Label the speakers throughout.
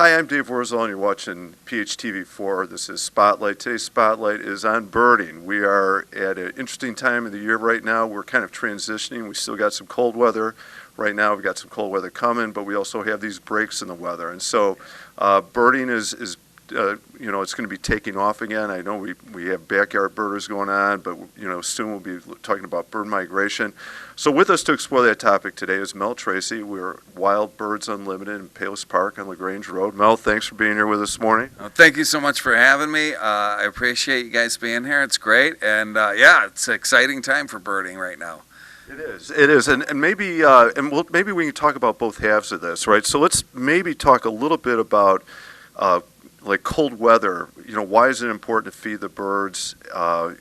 Speaker 1: Hi, I'm Dave Wurzel, and you're watching PHTV4. This is Spotlight. Today's Spotlight is on birding. We are at an interesting time of the year right now. We're kind of transitioning. We still got some cold weather. Right now we've got some cold weather coming, but we also have these breaks in the weather. And so birding is it's going to be taking off again. I know we have backyard birders going on, but soon we'll be talking about bird migration. So with us to explore that topic today is Mel Tracy. We're Wild Birds Unlimited in Palos Park on LaGrange Road. Mel, thanks for being here with us this morning.
Speaker 2: Thank you so much for having me. I appreciate you guys being here. It's great, and it's an exciting time for birding right now.
Speaker 1: It is, and maybe maybe we can talk about both halves of this, right? So let's maybe talk a little bit about like cold weather. Why is it important to feed the birds? How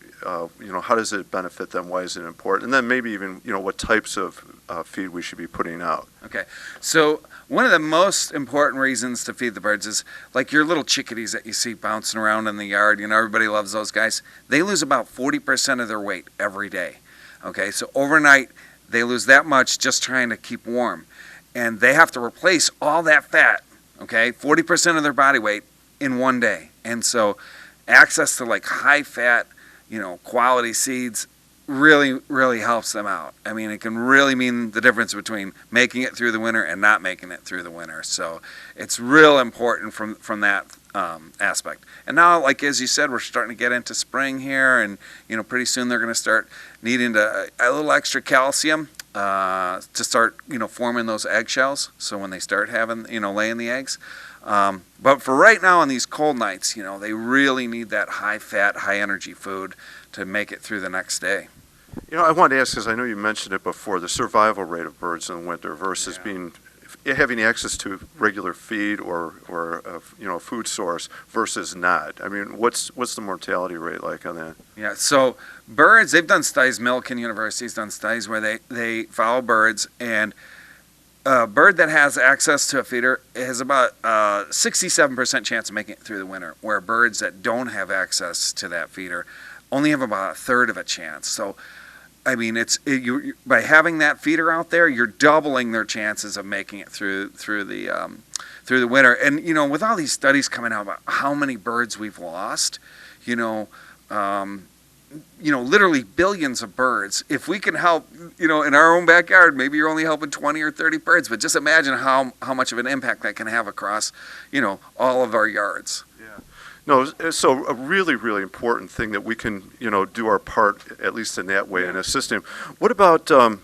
Speaker 1: does it benefit them? Why is it important? And then maybe even what types of feed we should be putting out.
Speaker 2: Okay, so one of the most important reasons to feed the birds is like your little chickadees that you see bouncing around in the yard. Everybody loves those guys. They lose about 40% of their weight every day. Okay, so overnight they lose that much just trying to keep warm, and they have to replace all that fat. Okay, 40% of their body weight in one day. And so access to like high fat, quality seeds really, really helps them out. I mean, it can really mean the difference between making it through the winter and not making it through the winter. So it's real important from that aspect. And now, like as you said, we're starting to get into spring here, and pretty soon they're going to start needing a little extra calcium to start forming those eggshells. So when they start having laying the eggs. But for right now on these cold nights, they really need that high fat, high energy food to make it through the next day.
Speaker 1: I wanted to ask, because I know you mentioned it before, the survival rate of birds in the winter versus having access to regular feed or a food source versus not. I mean, what's the mortality rate like on that?
Speaker 2: Yeah, so birds, they've done studies, Millikan University's done studies where they follow birds, and a bird that has access to a feeder has about 67% chance of making it through the winter, where birds that don't have access to that feeder only have about a third of a chance. So, I mean, by having that feeder out there, you're doubling their chances of making it through the winter. And with all these studies coming out about how many birds we've lost, literally billions of birds. If we can help, in our own backyard, maybe you're only helping 20 or 30 birds, but just imagine how much of an impact that can have across, all of our yards.
Speaker 1: No, so a really, really important thing that we can, do our part, at least in that way, in assisting. What about, and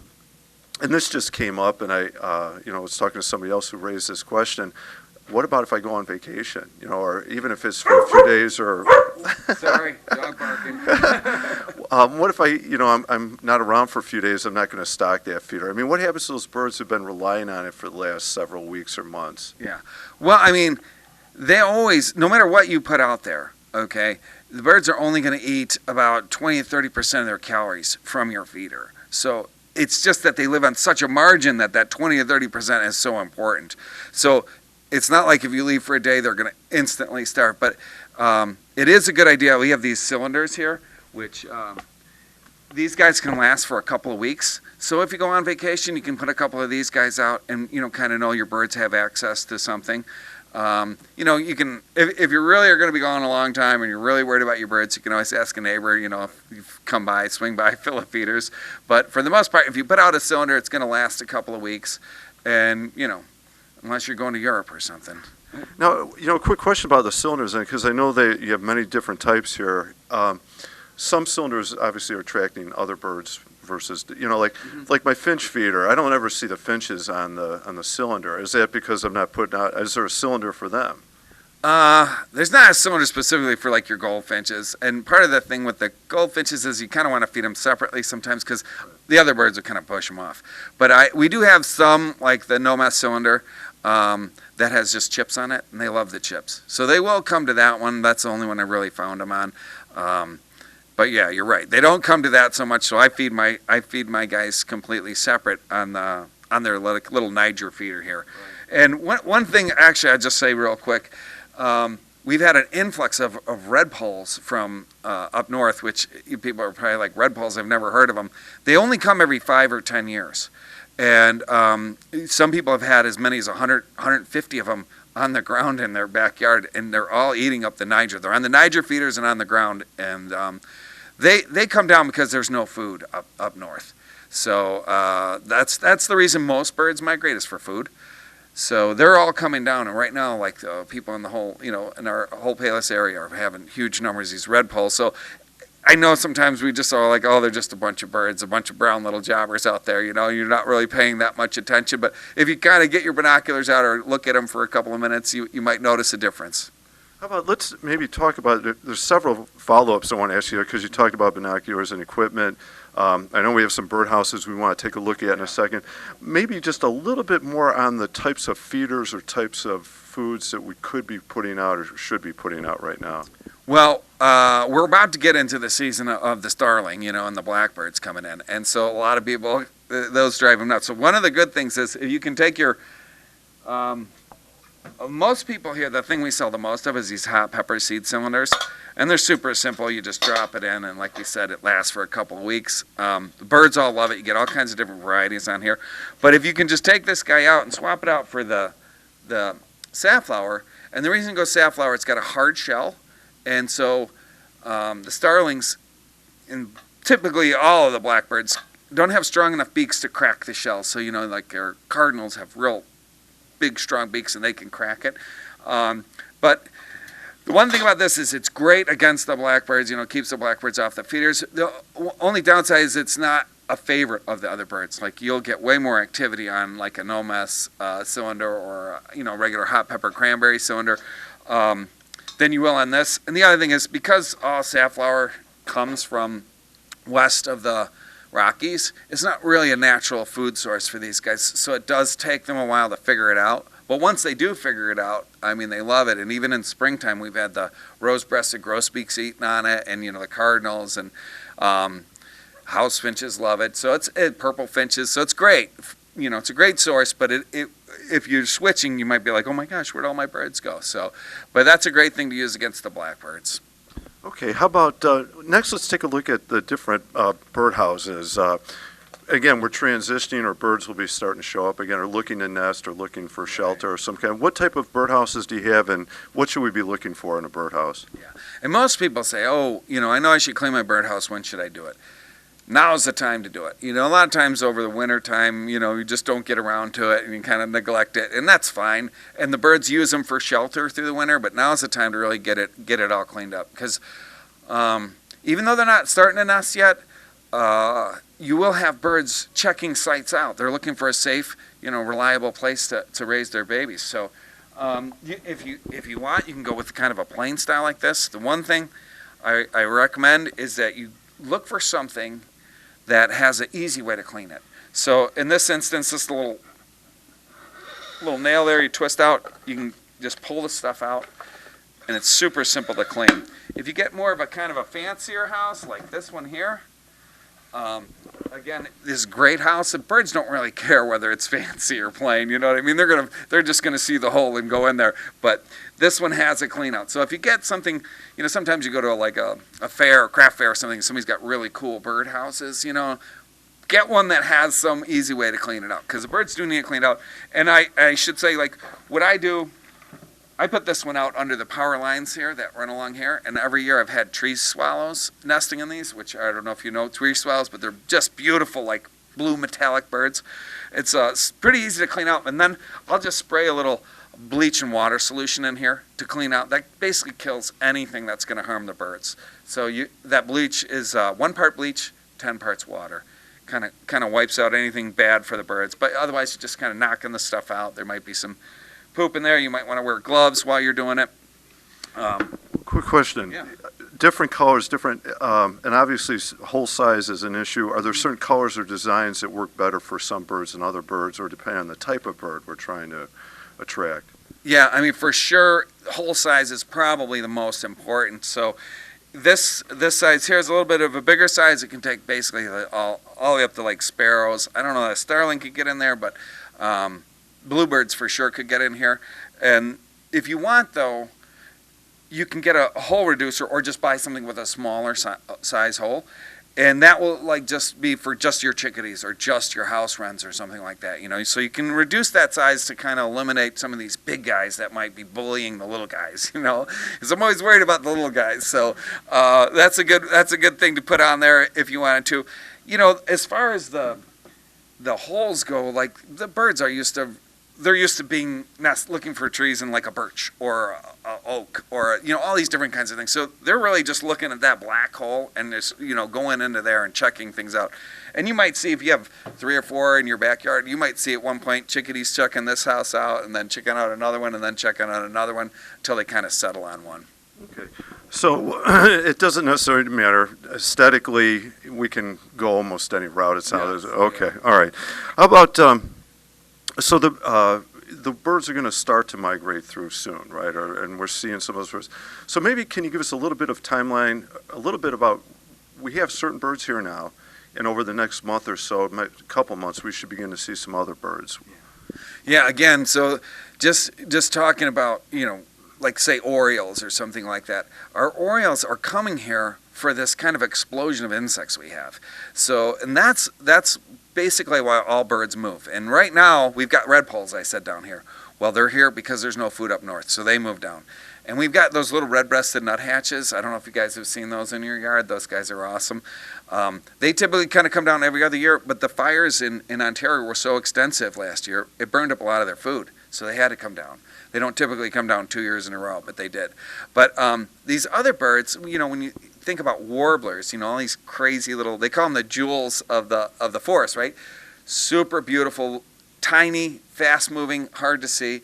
Speaker 1: this just came up, and I was talking to somebody else who raised this question. What about if I go on vacation, or even if it's for a few days or...
Speaker 2: Sorry, dog barking.
Speaker 1: What if I'm not around for a few days, I'm not going to stock that feeder? I mean, what happens to those birds who've been relying on it for the last several weeks or months?
Speaker 2: Yeah. Well, I mean, they always, no matter what you put out there, okay, the birds are only going to eat about 20 to 30% of their calories from your feeder. So it's just that they live on such a margin that 20 to 30% is so important. So it's not like if you leave for a day, they're going to instantly starve. But it is a good idea. We have these cylinders here, which these guys can last for a couple of weeks. So if you go on vacation, you can put a couple of these guys out and, kind of know your birds have access to something. You can, if you really are going to be gone a long time and you're really worried about your birds, you can always ask a neighbor, if you come by, swing by, fill up feeders. But for the most part, if you put out a cylinder, it's going to last a couple of weeks. And, unless you're going to Europe or something.
Speaker 1: Now, quick question about the cylinders, because I know you have many different types here. Some cylinders obviously are attracting other birds versus, like my finch feeder. I don't ever see the finches on the cylinder. Is that because I'm not putting out? Is there a cylinder for them?
Speaker 2: There's not a cylinder specifically for like your goldfinches, and part of the thing with the goldfinches is you kind of want to feed them separately sometimes because the other birds will kind of push them off. But we do have some, like the no mess cylinder, that has just chips on it, and they love the chips. So they will come to that one. That's the only one I really found them on. But yeah, you're right. They don't come to that so much. So I feed my guys completely separate on their little Niger feeder here. Right. And one thing, actually, I'll just say real quick. We've had an influx of redpolls from up north, which you people are probably like, redpolls, I've never heard of them. They only come every 5 or 10 years. And some people have had as many as 100, 150 of them on the ground in their backyard, and they're all eating up the Niger. They're on the Niger feeders and on the ground, and they come down because there's no food up north. So that's the reason most birds migrate, is for food. So they're all coming down, and right now, like people in the whole, in our whole Palos area are having huge numbers of these redpolls. So I know sometimes we just are like, oh, they're just a bunch of birds, a bunch of brown little jobbers out there. You're not really paying that much attention. But if you kind of get your binoculars out or look at them for a couple of minutes, you might notice a difference.
Speaker 1: How about, let's maybe talk about, there's several follow-ups I want to ask you, because you talked about binoculars and equipment. I know we have some birdhouses we want to take a look at in a second. Maybe just a little bit more on the types of feeders or types of foods that we could be putting out or should be putting out right now.
Speaker 2: Well, we're about to get into the season of the starling, and the blackbirds coming in. And so a lot of people, those drive them nuts. So one of the good things is if you can take your, most people here, the thing we sell the most of is these hot pepper seed cylinders. And they're super simple. You just drop it in, and like we said, it lasts for a couple of weeks. The birds all love it. You get all kinds of different varieties on here. But if you can just take this guy out and swap it out for the safflower, and the reason it goes safflower, it's got a hard shell. And so the starlings, and typically all of the blackbirds, don't have strong enough beaks to crack the shell. So, like our cardinals have real big, strong beaks, and they can crack it. But the one thing about this is it's great against the blackbirds, keeps the blackbirds off the feeders. The only downside is it's not a favorite of the other birds. Like, you'll get way more activity on like a no-mess cylinder or, regular hot pepper cranberry cylinder than you will on this. And the other thing is, because all safflower comes from west of the Rockies, it's not really a natural food source for these guys. So it does take them a while to figure it out. But once they do figure it out, they love it. And even in springtime, we've had the rose-breasted grosbeaks eating on it, and the cardinals and house finches love it. So it's purple finches. So it's great. It's a great source. But if you're switching, you might be like, oh my gosh, where'd all my birds go? So, but that's a great thing to use against the blackbirds.
Speaker 1: Okay, how about next? Let's take a look at the different birdhouses. Again, we're transitioning, or birds will be starting to show up again, or looking to nest, or looking for shelter, or some kind. What type of birdhouses do you have, and what should we be looking for in a birdhouse?
Speaker 2: Yeah, and most people say, oh, I know I should clean my birdhouse. When should I do it? Now's the time to do it. A lot of times over the winter time, you just don't get around to it, and you kind of neglect it, and that's fine. And the birds use them for shelter through the winter, but now's the time to really get it all cleaned up, because even though they're not starting to nest yet, you will have birds checking sites out. They're looking for a safe, reliable place to raise their babies. So if you want, you can go with kind of a plain style like this. The one thing I recommend is that you look for something that has an easy way to clean it. So in this instance, this little nail there, you twist out, you can just pull the stuff out, and it's super simple to clean. If you get more of a kind of a fancier house like this one here, again, this great house, the birds don't really care whether it's fancy or plain, you know what I mean? They're just gonna see the hole and go in there. But this one has a clean out. So if you get something, sometimes you go to a fair, craft fair or something, somebody's got really cool birdhouses, get one that has some easy way to clean it out, because the birds do need it cleaned out. And I should say, like, what I do, I put this one out under the power lines here that run along here, and every year I've had tree swallows nesting in these, which I don't know if you know tree swallows, but they're just beautiful, like blue metallic birds. It's pretty easy to clean out, and then I'll just spray a little bleach and water solution in here to clean out. That basically kills anything that's going to harm the birds. So that bleach is 1 part bleach, 10 parts water. Kind of wipes out anything bad for the birds, but otherwise you're just kind of knocking the stuff out. There might be some poop in there. You might want to wear gloves while you're doing it.
Speaker 1: Quick question.
Speaker 2: Yeah.
Speaker 1: Different colors, different, and obviously hole size is an issue. Are there certain colors or designs that work better for some birds than other birds, or depending on the type of bird we're trying to attract?
Speaker 2: Yeah, for sure, hole size is probably the most important. So this size here is a little bit of a bigger size. It can take basically all the way up to like sparrows. I don't know that a starling could get in there, but bluebirds for sure could get in here. And if you want, though, you can get a hole reducer or just buy something with a smaller size hole. And that will like just be for just your chickadees or just your house wrens or something like that, so you can reduce that size to kind of eliminate some of these big guys that might be bullying the little guys, because I'm always worried about the little guys. So that's a good thing to put on there if you wanted to. As far as the holes go, like the birds they're used to being looking for trees in like a birch or a oak or all these different kinds of things. So they're really just looking at that black hole and just going into there and checking things out. And you might see if you have 3 or 4 in your backyard, you might see at one point chickadees checking this house out and then checking out another one and then checking out another one until they kind of settle on one.
Speaker 1: Okay. So it doesn't necessarily matter. Aesthetically, we can go almost any route. It sounds okay. All right. How about so the birds are going to start to migrate through soon, right? And we're seeing some of those birds. So maybe can you give us a little bit of timeline, a little bit about, we have certain birds here now, and over the next month or so, a couple months, we should begin to see some other birds.
Speaker 2: Yeah, again, so just talking about, like say Orioles or something like that. Our Orioles are coming here for this kind of explosion of insects we have. So, and that's basically why all birds move. And right now, we've got redpolls, I said, down here. Well, they're here because there's no food up north, so they move down. And we've got those little red-breasted nuthatches. I don't know if you guys have seen those in your yard. Those guys are awesome. They typically kind of come down every other year, but the fires in Ontario were so extensive last year, it burned up a lot of their food, so they had to come down. They don't typically come down 2 years in a row, but they did. But these other birds, when you think about warblers, all these crazy little, they call them the jewels of the forest, right? Super beautiful, tiny, fast-moving, hard to see.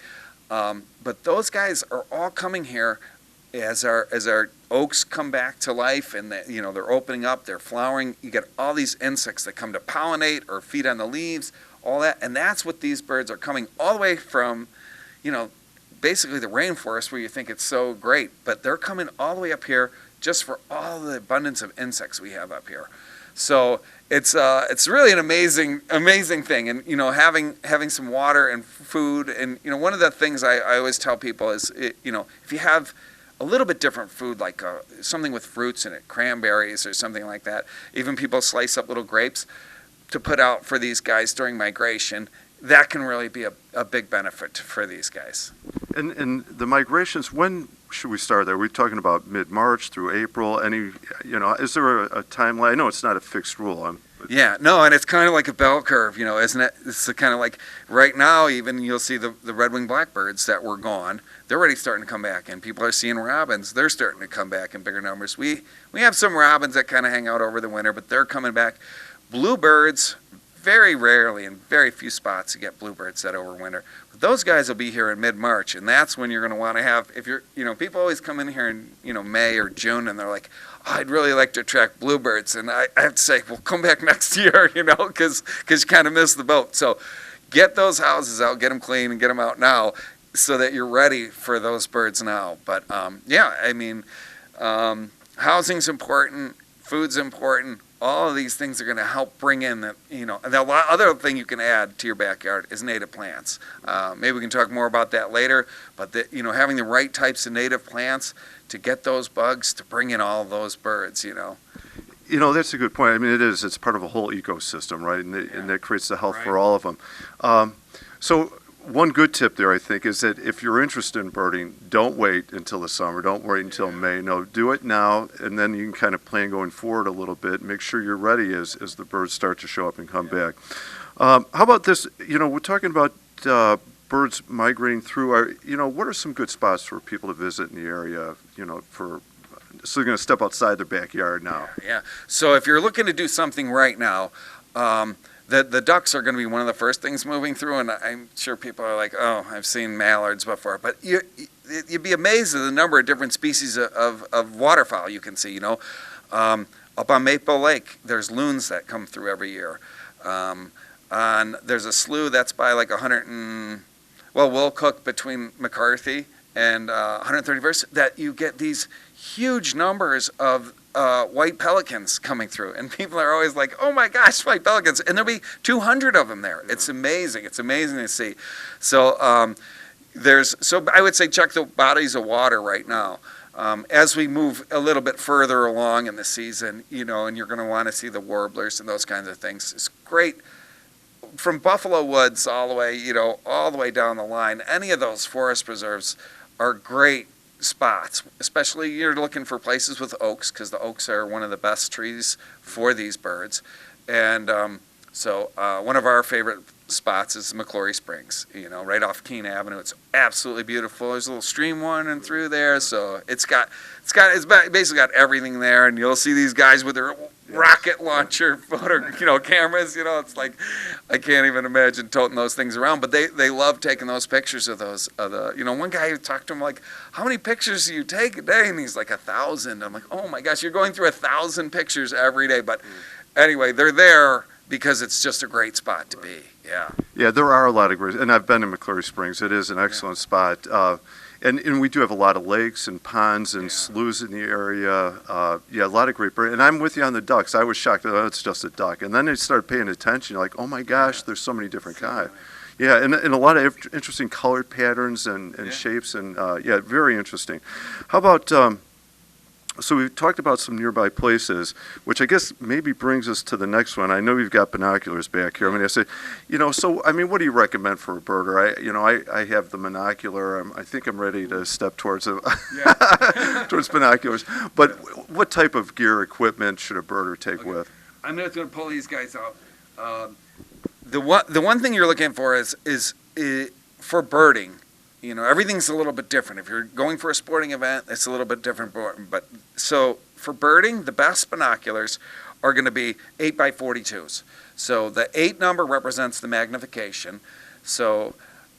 Speaker 2: But those guys are all coming here as our oaks come back to life, and they're opening up, they're flowering. You get all these insects that come to pollinate or feed on the leaves, all that, and that's what these birds are coming all the way from, basically the rainforest where you think it's so great, but they're coming all the way up here just for all the abundance of insects we have up here. So it's really an amazing thing, and having some water and food, and one of the things I always tell people is if you have a little bit different food, like something with fruits in it, cranberries or something like that, even people slice up little grapes to put out for these guys during migration. That can really be a big benefit for these guys.
Speaker 1: And the migrations, when should we start there? We're talking about mid-March through April. Is there a timeline? I know it's not a fixed rule.
Speaker 2: Yeah, no, and it's kind of like a bell curve, isn't it? It's kind of like right now, even you'll see the red-winged blackbirds that were gone. They're already starting to come back, and people are seeing robins. They're starting to come back in bigger numbers. We have some robins that kind of hang out over the winter, but they're coming back. Bluebirds, very rarely, in very few spots, you get bluebirds that overwinter. But those guys will be here in mid-March, and that's when you're going to want to have, if you're, people always come in here in, May or June, and they're like, I'd really like to attract bluebirds. And I have to say, well, come back next year, because you kind of missed the boat. So get those houses out, get them clean, and get them out now so that you're ready for those birds now. But, housing's important, food's important. All of these things are going to help bring in and the other thing you can add to your backyard is native plants. Maybe we can talk more about that later, but having the right types of native plants to get those bugs, to bring in all those birds,
Speaker 1: That's a good point. I mean, it's part of a whole ecosystem, right? And that creates the health for all of them. So one good tip there, I think, is that if you're interested in birding, don't wait until the summer. Don't wait until May. No, do it now, and then you can kind of plan going forward a little bit. Make sure you're ready as the birds start to show up and come back. How about this? We're talking about birds migrating through. What are some good spots for people to visit in the area? So they're going to step outside their backyard now.
Speaker 2: Yeah. So if you're looking to do something right now, the ducks are going to be one of the first things moving through, and I'm sure people are like, oh, I've seen mallards before. But you'd be amazed at the number of different species of waterfowl you can see, Up on Maple Lake, there's loons that come through every year. There's a slough that's by like Will Cook between McCarthy and 131st, that you get these huge numbers of white pelicans coming through, and people are always like, oh my gosh, white pelicans, and there'll be 200 of them there. Yeah. It's amazing to see. So I would say check the bodies of water right now. As we move a little bit further along in the season, and you're going to want to see the warblers and those kinds of things. It's great from Buffalo Woods all the way down the line. Any of those forest preserves are great spots, especially you're looking for places with oaks, because the oaks are one of the best trees for these birds. And so one of our favorite spots is Mcclury Springs, right off Keene Avenue. It's absolutely beautiful. There's a little stream winding through there, so it's basically got everything there. And you'll see these guys with their rocket launcher photo, cameras. It's like I can't even imagine toting those things around. But they love taking those pictures of those. One guy talked to him like, "How many pictures do you take a day?" And he's like, 1,000. I'm like, "Oh my gosh, you're going through 1,000 pictures every day." But anyway, they're there because it's just a great spot to be. Yeah.
Speaker 1: Yeah, there are a lot of great, and I've been to Mcclury Springs. It is an excellent spot. And we do have a lot of lakes and ponds and sloughs in the area. A lot of great birds. And I'm with you on the ducks. I was shocked that it's just a duck. And then they started paying attention. You're like, oh my gosh, there's so many different kinds. Yeah, and a lot of interesting colored patterns and shapes. And very interesting. How about... So we've talked about some nearby places, which I guess maybe brings us to the next one. I know you've got binoculars back here. I say, what do you recommend for a birder? I have the binocular. I think I'm ready to step towards towards binoculars. But what type of gear, equipment should a birder take with?
Speaker 2: I'm just going to pull these guys out. The one thing you're looking for is for birding. Everything's a little bit different. If you're going for a sporting event, it's a little bit different. But so for birding, the best binoculars are going to be 8x42s. So the 8 number represents the magnification. So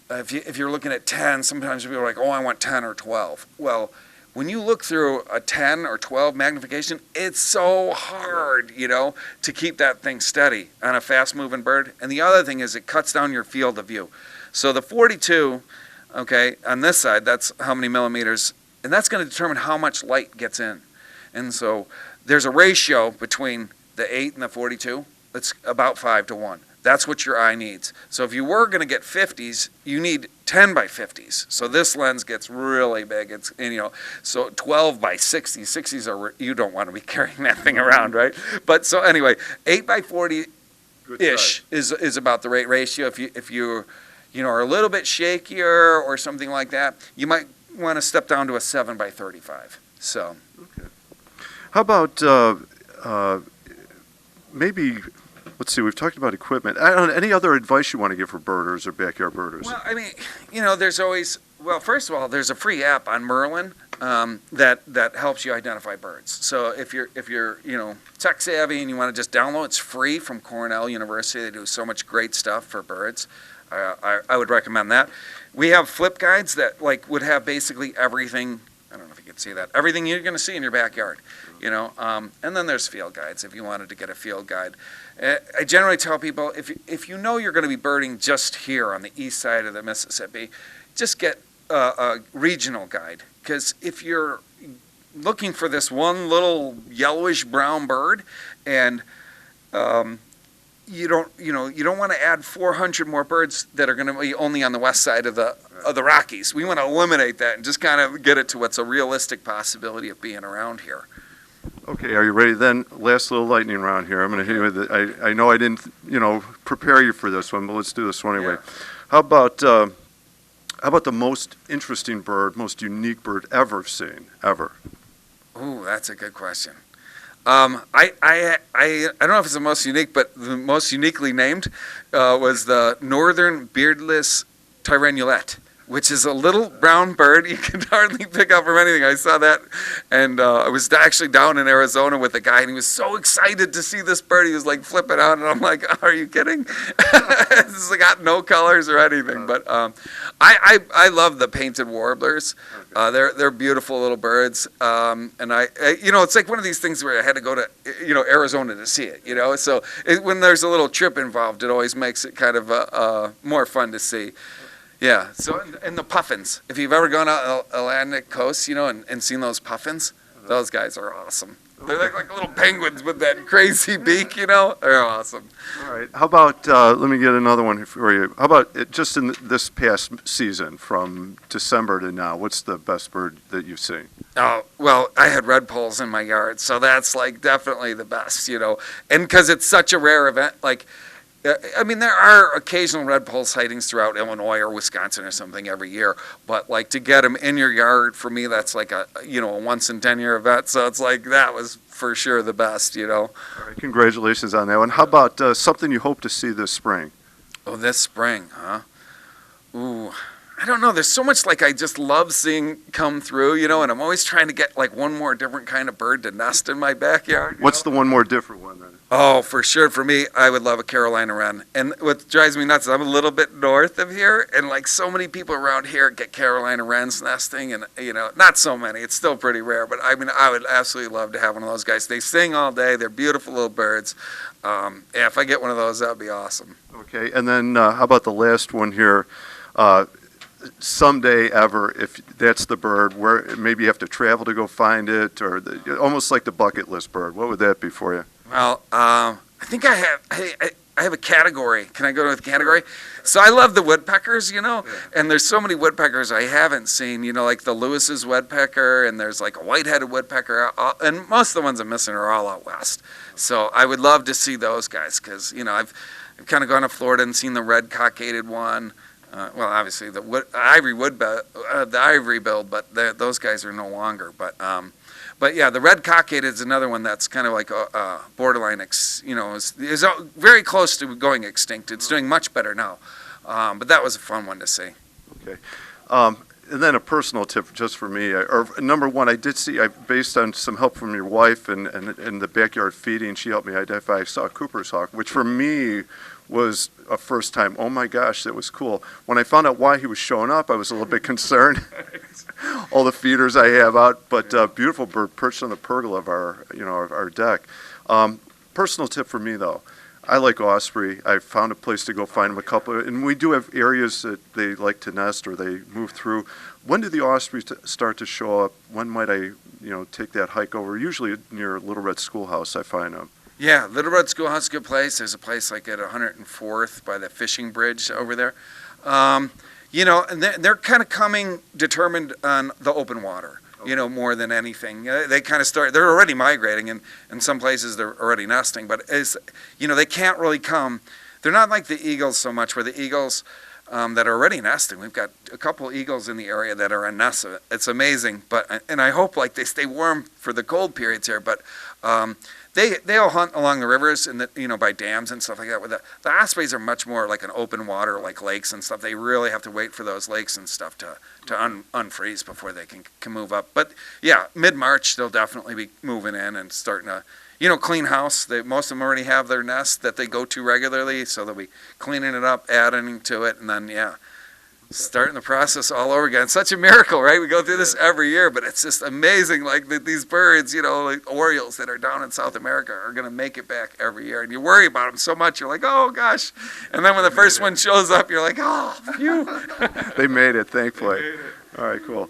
Speaker 2: if you're looking at 10, sometimes people are like, oh, I want 10 or 12. Well, when you look through a 10 or 12 magnification, it's so hard, to keep that thing steady on a fast-moving bird. And the other thing is it cuts down your field of view. So the 42... Okay, on this side, that's how many millimeters, and that's going to determine how much light gets in. And so there's a ratio between the 8 and the 42. It's about 5-to-1. That's what your eye needs. So if you were going to get 50s, you need 10 by 50s. So this lens gets really big. It's so 12 by 60. 60s are you don't want to be carrying that thing around, right? But so anyway, 8 by 40-ish is about the right ratio. If you are a little bit shakier or something like that, you might want to step down to a 7 by 35. So,
Speaker 1: okay. How about maybe? Let's see. We've talked about equipment. I don't know, any other advice you want to give for birders or backyard birders?
Speaker 2: Well, there's always. Well, first of all, there's a free app on Merlin that helps you identify birds. So if you're tech savvy and you want to just download, it's free from Cornell University. They do so much great stuff for birds. I would recommend that. We have flip guides that would have basically everything. I don't know if you can see that. Everything you're going to see in your backyard, And then there's field guides if you wanted to get a field guide. I generally tell people if you know you're going to be birding just here on the east side of the Mississippi, just get a regional guide, because if you're looking for this one little yellowish brown bird and you don't want to add 400 more birds that are going to be only on the west side of the Rockies. We want to eliminate that and just kind of get it to what's a realistic possibility of being around here.
Speaker 1: Okay, are you ready then? Last little lightning round here. I'm going to hit you with it. I know I didn't, prepare you for this one, but let's do this one anyway.
Speaker 2: Yeah.
Speaker 1: How about the most interesting bird, most unique bird ever seen, ever?
Speaker 2: Ooh, that's a good question. I don't know if it's the most unique, but the most uniquely named was the northern beardless tyrannulet, which is a little brown bird you can hardly pick up from anything. I saw that, and I was actually down in Arizona with a guy, and he was so excited to see this bird. He was flipping out, and I'm like, are you kidding? This has got no colors or anything. But I love the painted warblers. They're beautiful little birds, and it's like one of these things where I had to go to Arizona to see it. So when there's a little trip involved, it always makes it kind of more fun to see. Yeah. So and the puffins. If you've ever gone out Atlantic coast, and seen those puffins, Those guys are awesome. They're like little penguins with that crazy beak, you know? They're awesome.
Speaker 1: All right. How about, let me get another one for you. How about just in this past season, from December to now, what's the best bird that you've seen?
Speaker 2: Oh, well, I had redpolls in my yard, so that's like definitely the best, you know? And because it's such a rare event, like, I mean, there are occasional redpoll sightings throughout Illinois or Wisconsin or something every year, but like to get them in your yard, for me, that's like a once in 10-year event. So it's like that was for sure the best, you know.
Speaker 1: All right, congratulations on that one. How about something you hope to see this spring?
Speaker 2: Oh, this spring, huh? Ooh, I don't know. There's so much like I just love seeing come through, you know, and I'm always trying to get like one more different kind of bird to nest in my backyard.
Speaker 1: What's the one more different one then?
Speaker 2: Oh, for sure. For me, I would love a Carolina wren. And what drives me nuts is I'm a little bit north of here, and like so many people around here get Carolina wrens nesting, and you know, not so many. It's still pretty rare, but I mean, I would absolutely love to have one of those guys. They sing all day. They're beautiful little birds. Yeah, if I get one of those, that'd be awesome.
Speaker 1: Okay, and then how about the last one here? Someday ever, if that's the bird, where maybe you have to travel to go find it, or almost like the bucket list bird, what would that be for you?
Speaker 2: Well, I think I have a category. Can I go to the category? So I love the woodpeckers, you know, and there's so many woodpeckers I haven't seen, you know, like the Lewis's woodpecker, and there's like a white-headed woodpecker, and most of the ones I'm missing are all out west. So I would love to see those guys because, you know, I've kind of gone to Florida and seen the red cockaded one. Well, obviously the ivory billed, but those guys are no longer. But yeah, the red cockaded is another one that's kind of like a borderline, is very close to going extinct. It's doing much better now, but that was a fun one to see.
Speaker 1: Okay. And then a personal tip just for me, or number one, I did see, based on some help from your wife and the backyard feeding, she helped me identify, I saw a Cooper's hawk, which for me was a first time, oh my gosh, that was cool. When I found out why he was showing up, I was a little bit concerned. All the feeders I have out, but beautiful bird perched on the pergola of our deck. Personal tip for me though, I like osprey. I found a place to go find them, a couple, and we do have areas that they like to nest or they move through. When do the ospreys start to show up? When might I, take that hike over? Usually near Little Red Schoolhouse, I find them.
Speaker 2: Yeah, Little Red Schoolhouse is a good place. There's a place like at 104th by the fishing bridge over there. And they're kind of coming determined on the open water. More than anything. They kind of they're already migrating, and in some places they're already nesting, but they can't really come. They're not like the eagles so much, where the eagles that are already nesting, we've got a couple eagles in the area that are in nests. It's amazing, and I hope like they stay warm for the cold periods here, but they'll hunt along the rivers and by dams and stuff like that. With the ospreys are much more like an open water, like lakes and stuff. They really have to wait for those lakes and stuff to unfreeze before they can move up. But yeah, mid-March they'll definitely be moving in and starting to clean house. Most of them already have their nest that they go to regularly, so they'll be cleaning it up, adding to it, and then starting the process all over again. It's such a miracle, right? We go through this every year, but it's just amazing, like that these birds, like Orioles that are down in South America are going to make it back every year. And you worry about them so much, you're like, oh gosh. And then when the first one shows up, you're like, oh, phew.
Speaker 1: They made it, thankfully. All right, cool.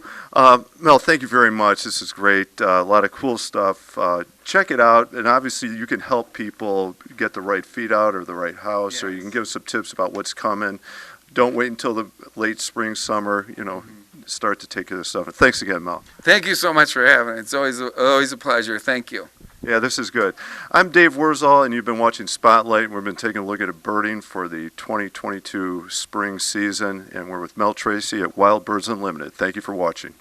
Speaker 1: Mel, thank you very much. This is great. A lot of cool stuff. Check it out, and obviously you can help people get the right feed out or the right house, or you can give some tips about what's coming. Don't wait until the late spring, summer, start to take care of this stuff. And thanks again, Mel.
Speaker 2: Thank you so much for having me. It's always a pleasure. Thank you.
Speaker 1: Yeah, this is good. I'm Dave Wurzel, and you've been watching Spotlight, and we've been taking a look at birding for the 2022 spring season, and we're with Mel Tracy at Wild Birds Unlimited. Thank you for watching.